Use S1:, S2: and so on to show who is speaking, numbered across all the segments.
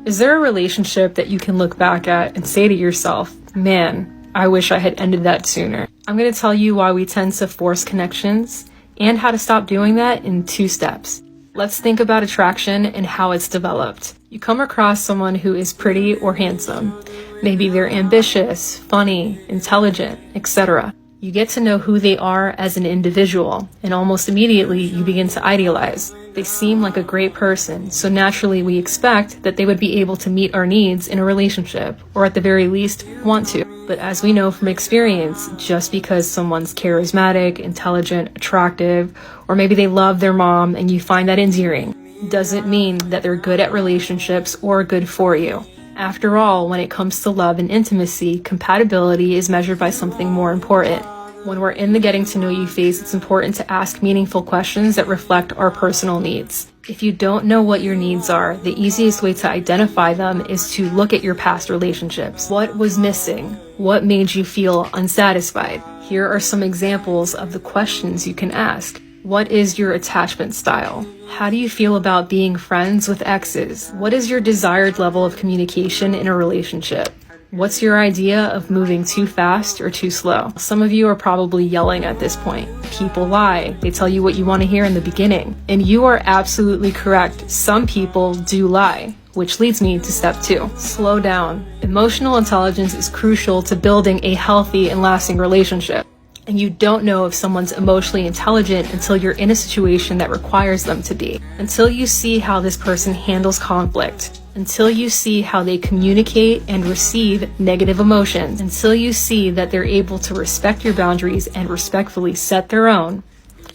S1: Is there a relationship that you can look back at and say to yourself, man, I wish I had ended that sooner? I'm going to tell you why we tend to force connections and how to stop doing that in 2 steps. Let's think about attraction and how it's developed. You come across someone who is pretty or handsome. Maybe they're ambitious, funny, intelligent, etc. You get to know who they are as an individual, and almost immediately you begin to idealize. They seem like a great person, so naturally we expect that they would be able to meet our needs in a relationship, or at the very least, want to. But as we know from experience, just because someone's charismatic, intelligent, attractive, or maybe they love their mom and you find that endearing, doesn't mean that they're good at relationships or good for you. After all, when it comes to love and intimacy, compatibility is measured by something more important. When we're in the getting to know you phase, it's important to ask meaningful questions that reflect our personal needs. If you don't know what your needs are, the easiest way to identify them is to look at your past relationships. What was missing? What made you feel unsatisfied? Here are some examples of the questions you can ask. What is your attachment style? How do you feel about being friends with exes? What is your desired level of communication in a relationship? What's your idea of moving too fast or too slow? Some of you are probably yelling at this point. People lie. They tell you what you want to hear in the beginning. And you are absolutely correct. Some people do lie. Which leads me to step 2. Slow down. Emotional intelligence is crucial to building a healthy and lasting relationship. And you don't know if someone's emotionally intelligent until you're in a situation that requires them to be. Until you see how this person handles conflict. Until you see how they communicate and receive negative emotions. Until you see that they're able to respect your boundaries and respectfully set their own.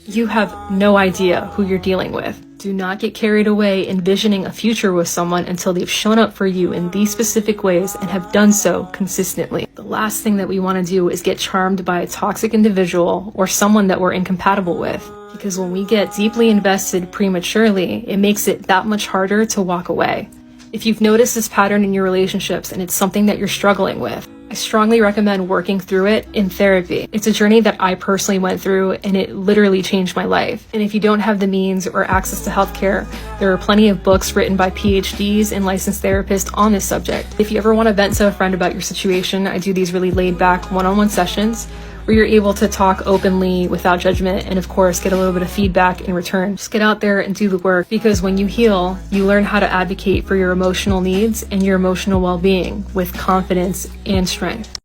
S1: You have no idea who you're dealing with. Do not get carried away envisioning a future with someone until they've shown up for you in these specific ways and have done so consistently. The last thing that we want to do is get charmed by a toxic individual or someone that we're incompatible with. Because when we get deeply invested prematurely, it makes it that much harder to walk away. If you've noticed this pattern in your relationships and it's something that you're struggling with, I strongly recommend working through it in therapy. It's a journey that I personally went through and it literally changed my life. And if you don't have the means or access to healthcare, there are plenty of books written by PhDs and licensed therapists on this subject. If you ever want to vent to a friend about your situation, I do these really laid back one-on-one sessions where you're able to talk openly without judgment and of course get a little bit of feedback in return. Just get out there and do the work, because when you heal, you learn how to advocate for your emotional needs and your emotional well-being with confidence and strength.